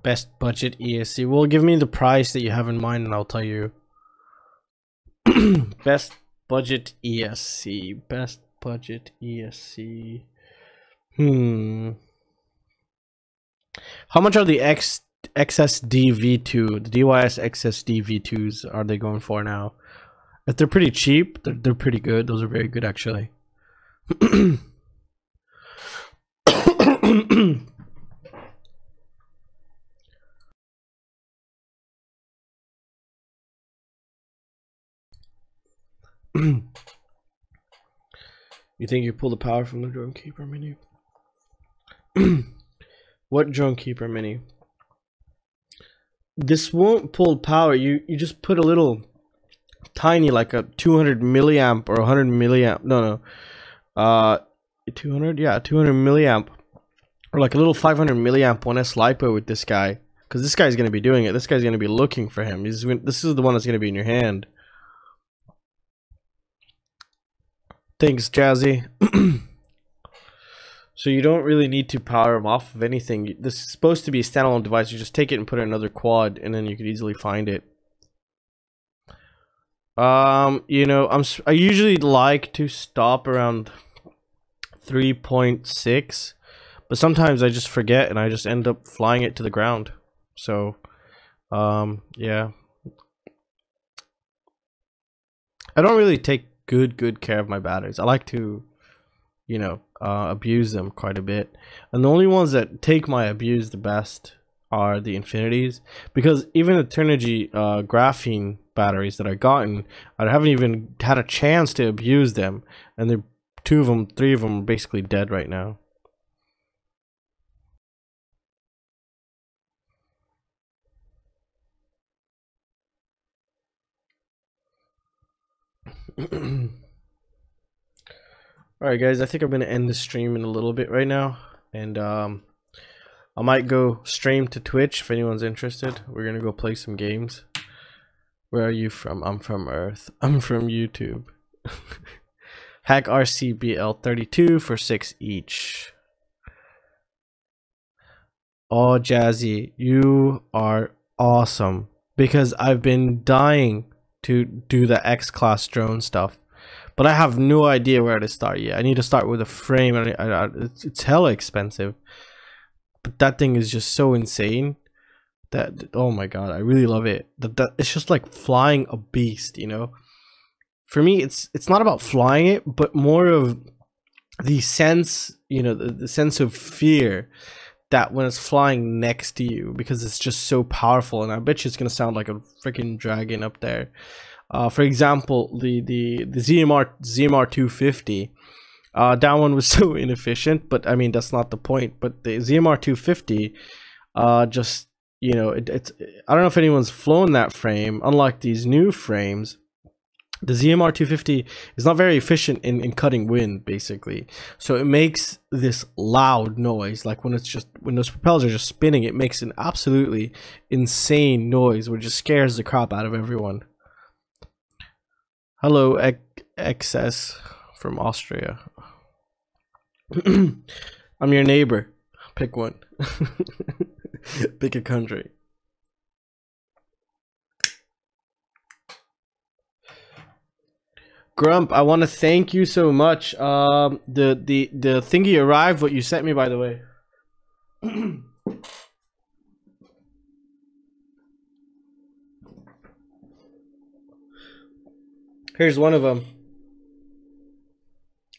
Best budget ESC. Well, give me the price that you have in mind and I'll tell you. Best budget ESC. Best budget ESC. How much are the XSD V2, the DYS XSD V2s are they going for now? If they're pretty cheap, they're pretty good. Those are very good actually. You think you pull the power from the Drone Keeper Mini? What Drone Keeper Mini? This won't pull power. You just put a little tiny, like a 200 milliamp or 100 milliamp. No, 200. Yeah, 200 milliamp, or like a little 500 milliamp 1S LiPo with this guy, because this guy's gonna be doing it. This guy's gonna be looking for him. This is the one that's gonna be in your hand. Thanks, Jazzy. So you don't really need to power them off of anything. This is supposed to be a standalone device. You just take it and put it in another quad, and then you could easily find it. You know, I usually like to stop around 3.6, but sometimes I just forget and I just end up flying it to the ground. So, yeah. I don't really take good care of my batteries. I like to, you know, abuse them quite a bit, and the only ones that take my abuse the best are the Infinities, because even the Turnigy graphene batteries that I've gotten, I haven't even had a chance to abuse them, and they're 3 of them are basically dead right now. Alright guys, I think I'm going to end the stream in a little bit right now, and I might go stream to Twitch if anyone's interested. We're going to go play some games. Where are you from? I'm from Earth. I'm from YouTube. Hack RCBL32 for 6 each. Oh, Jazzy, you are awesome, because I've been dying to do the X-Class drone stuff. But I have no idea where to start yet. I need to start with a frame, and it's hella expensive. But that thing is just so insane that, oh my god, I really love it. That it's just like flying a beast, you know. For me, it's not about flying it, but more of the sense, you know, the sense of fear that when it's flying next to you, because it's just so powerful, and I bet you it's gonna sound like a freaking dragon up there. For example, the ZMR 250, that one was so inefficient, but I mean that's not the point. But the ZMR 250, just, you know, it's I don't know if anyone's flown that frame. Unlike these new frames, the ZMR 250 is not very efficient in cutting wind, basically. So it makes this loud noise, like when those propellers are just spinning, it makes an absolutely insane noise, which just scares the crap out of everyone. Hello, XS from Austria. I'm your neighbor. Pick one. Pick a country. Grump, I want to thank you so much. The thingy arrived, what you sent me, by the way. Here's one of them.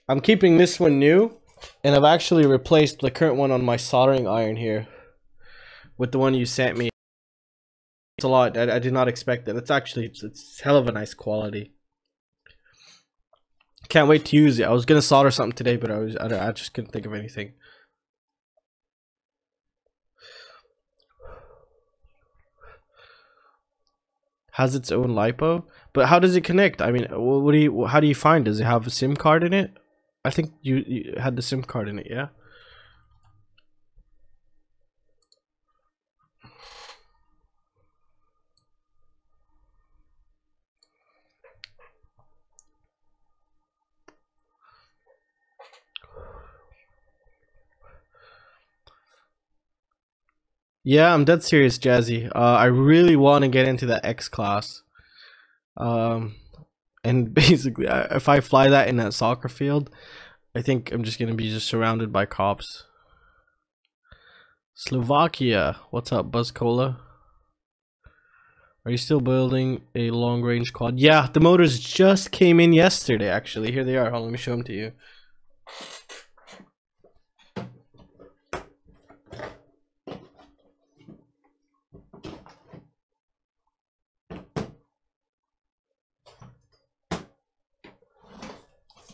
I'm keeping this one new, and I've actually replaced the current one on my soldering iron here with the one you sent me. It's a lot. I did not expect that. It's hell of a nice quality. Can't wait to use it. I was gonna solder something today, but I just couldn't think of anything. Has its own lipo, but how does it connect? I mean, how do you find? Does it have a SIM card in it? I think you had the SIM card in it, yeah. Yeah, I'm dead serious, Jazzy. I really want to get into that X class. And basically, if I fly that in that soccer field, I think I'm just gonna be surrounded by cops. Slovakia, what's up, Buzz Cola? Are you still building a long-range quad? Yeah, the motors just came in yesterday, actually. Here they are. Hold on, let me show them to you.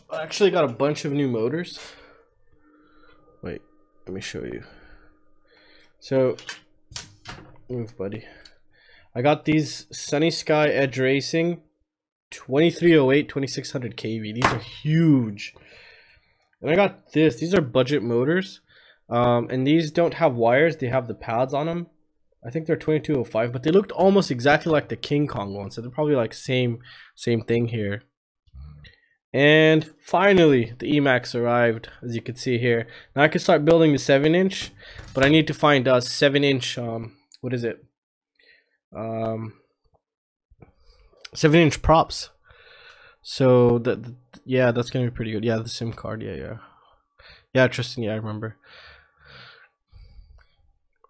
I actually got a bunch of new motors. Wait, let me show you. So, move, buddy. I got these Sunny Sky Edge Racing 2308 2600 kV. These are huge. And I got this. These are budget motors. And these don't have wires. They have the pads on them. I think they're 2205, but they looked almost exactly like the King Kong one. So they're probably like same thing here. And finally, the Emax arrived, as you can see here. Now I can start building the 7-inch, but I need to find a 7-inch, what is it? 7-inch props. So yeah, that's gonna be pretty good. Yeah, the SIM card. Yeah, Tristan. Yeah, I remember.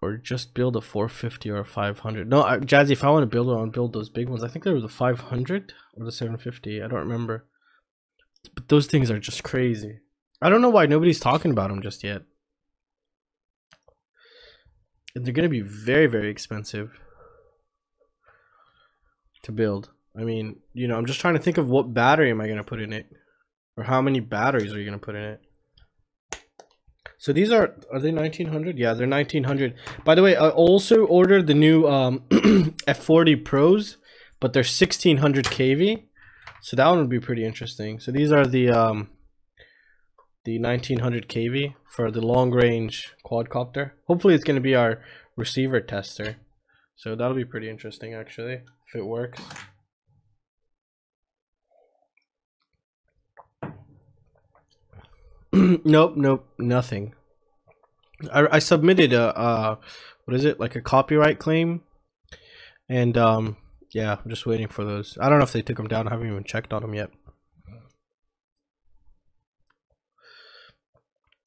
Or just build a 450 or a 500. No, Jazzy, if I want to build it, I want to build those big ones. I think they were the 500 or the 750. I don't remember. But those things are just crazy. I don't know why nobody's talking about them just yet. And they're going to be very, very expensive to build. I mean, you know, I'm just trying to think of what battery am I going to put in it? Or how many batteries are you going to put in it? So these are they 1900? Yeah, they're 1900. By the way, I also ordered the new F40 Pros, but they're 1600 kV. So that one would be pretty interesting. So these are the 1900 kV for the long range quadcopter. Hopefully it's going to be our receiver tester. So that'll be pretty interesting actually, if it works. Nope, nothing. I submitted a what is it, like a copyright claim, and yeah, I'm just waiting for those. I don't know if they took them down. I haven't even checked on them yet.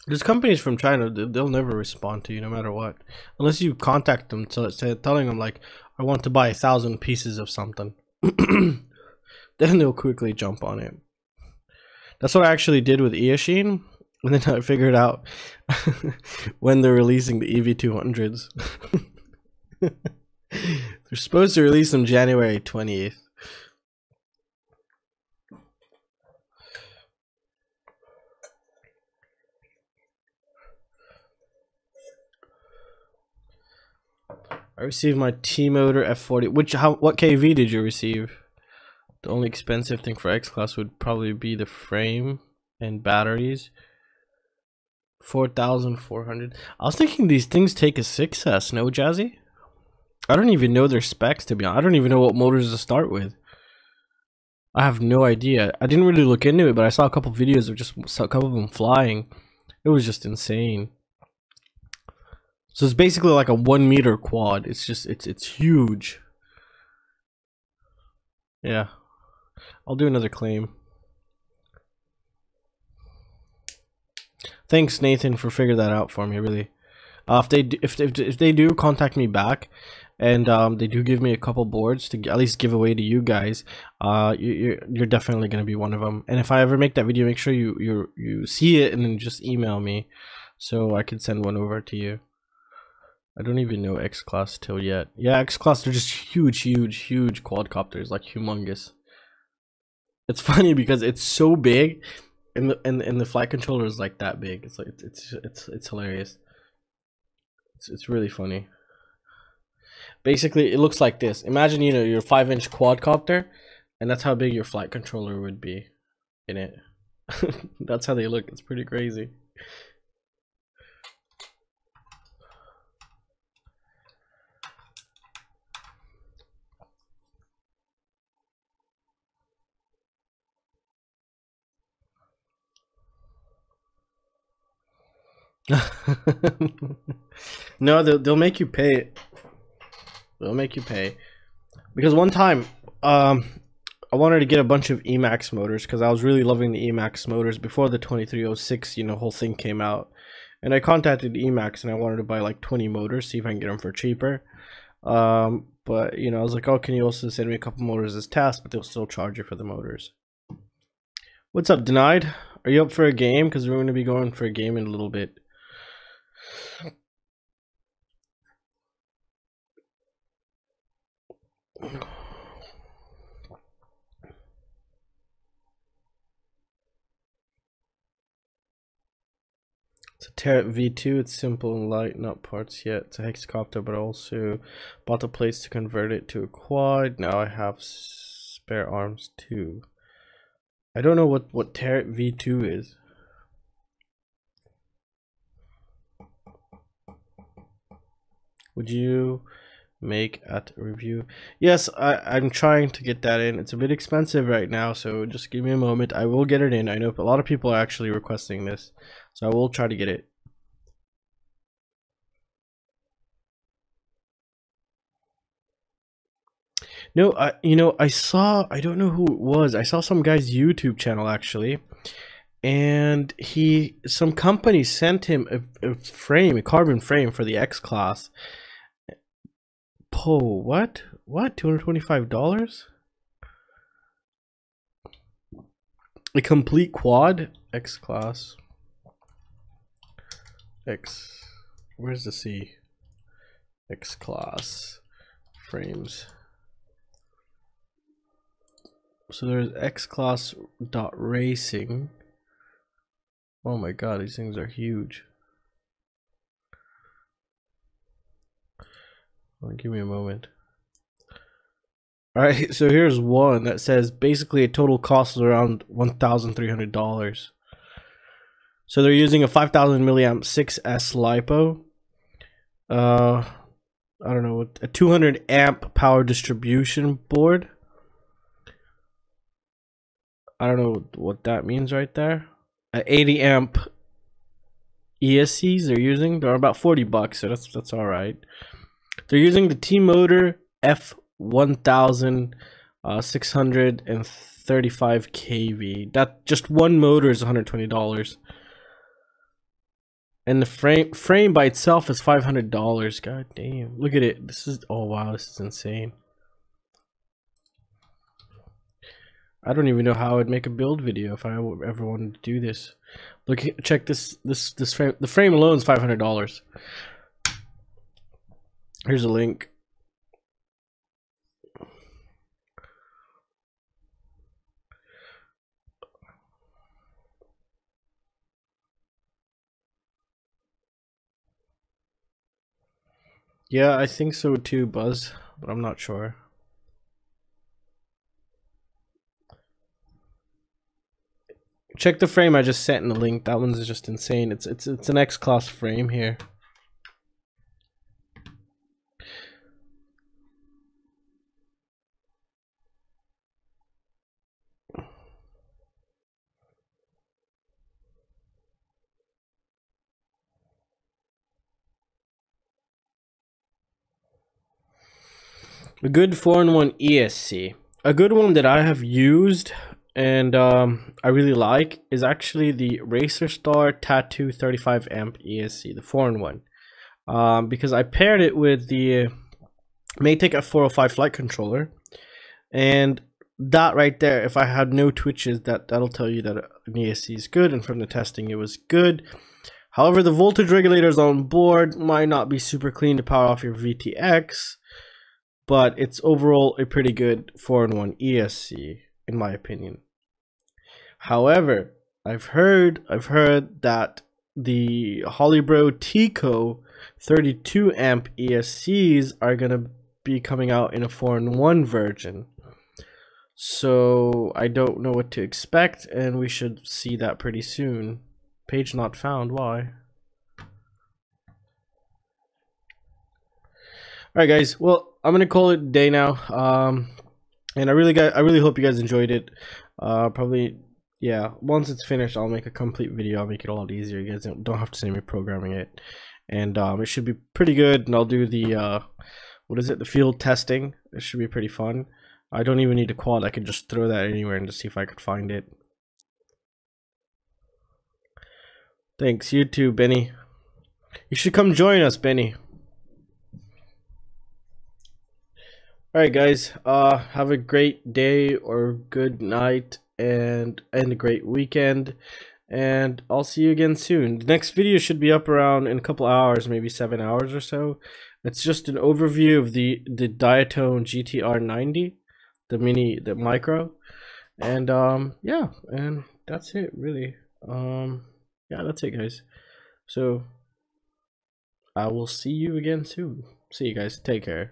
There's companies from China, they'll never respond to you no matter what, unless you contact them telling them like, I want to buy 1,000 pieces of something. Then they'll quickly jump on it. That's what I actually did with Eachine. And then I figured out when they're releasing the EV200s. They're supposed to release them January 28th. I received my T-Motor F40. What KV did you receive? The only expensive thing for X-Class would probably be the frame and batteries. 4,400. I was thinking these things take a 6S, no, Jazzy? I don't even know their specs, to be honest. I don't even know what motors to start with. I have no idea. I didn't really look into it, but I saw a couple videos of just a couple of them flying. It was just insane. So it's basically like a 1 meter quad. It's just it's huge. Yeah, I'll do another claim. Thanks, Nathan, for figuring that out for me. Really, if they do contact me back, and they do give me a couple boards to at least give away to you guys, you're definitely gonna be one of them. And if I ever make that video, make sure you see it and then just email me, so I can send one over to you. I don't even know X-Class till yet. Yeah, X-Class, they're just huge quadcopters, like humongous. It's funny because it's so big, and the flight controller is like that big. It's like it's hilarious. It's really funny. Basically, it looks like this. Imagine, you know, your 5-inch quadcopter, and that's how big your flight controller would be in it. That's how they look. It's pretty crazy. No, they'll make you pay it. They'll make you pay. Because one time, I wanted to get a bunch of Emax motors because I was really loving the Emax motors before the 2306, you know, whole thing came out. And I contacted Emax and I wanted to buy like 20 motors, see if I can get them for cheaper. But, you know, I was like, oh, can you also send me a couple motors as tasks, but they'll still charge you for the motors. What's up, Denied? Are you up for a game? Because we're going to be going for a game in a little bit. It's a Terrat V2. It's simple and light, not parts yet. It's a hexacopter, but also bought the plates to convert it to a quad. Now I have spare arms too. I don't know what Terrat V2 is. Would you make at review? Yes, I'm trying to get that in. It's a bit expensive right now, so just give me a moment. I will get it in. I know a lot of people are actually requesting this, so I will try to get it. No, I saw, I don't know who it was. I saw some guy's YouTube channel actually, and some company sent him a carbon frame for the X-Class. What? $225? A complete quad? X-Class. Where's the C? X-Class frames. So there's X-Class .racing. Oh my god, these things are huge. Give me a moment. Alright, so here's one that says basically a total cost is around $1,300. So they're using a 5,000 milliamp 6S LiPo. I don't know, a 200 amp power distribution board. I don't know what that means right there. 80 amp Rssis they're using. They're about $40, so that's all right. They're using the T-Motor F1635 kV. That just one motor is $120. And the frame by itself is $500. God damn. Look at it. This is, oh wow, this is insane. I don't even know how I'd make a build video if I ever wanted to do this. Look, check this frame. The frame alone is $500. Here's a link. Yeah, I think so too, Buzz, but I'm not sure. Check the frame I just sent in the link. That one's just insane. It's an X-class frame here. A good 4-in-1 ESC. A good one that I have used and I really like is actually the Racerstar Tattoo 35 amp ESC, the 4-in-1. Because I paired it with the Matek F405 flight controller, and that right there, if I had no twitches, that'll tell you that an ESC is good, and from the testing it was good. However, the voltage regulators on board might not be super clean to power off your VTX, but it's overall a pretty good 4-in-1 ESC in my opinion. However, I've heard that the Holybro Tico 32 amp ESCs are gonna be coming out in a 4-in-1 version. So I don't know what to expect, and we should see that pretty soon. Page not found. Why? All right, guys. Well, I'm gonna call it a day now. And I really hope you guys enjoyed it. Probably, yeah. Once it's finished, I'll make a complete video. I'll make it a lot easier. You guys don't have to see me programming it, and it should be pretty good. And I'll do the what is it? The field testing. It should be pretty fun. I don't even need a quad. I can just throw that anywhere and just see if I could find it. Thanks. You too, Benny. You should come join us, Benny. Alright guys, have a great day or good night and a great weekend, and I'll see you again soon. The next video should be up around in a couple hours, maybe 7 hours or so. It's just an overview of the Diatone GTR90, the micro, and yeah, and that's it really. Yeah, that's it guys. So I will see you again soon. See you guys, take care.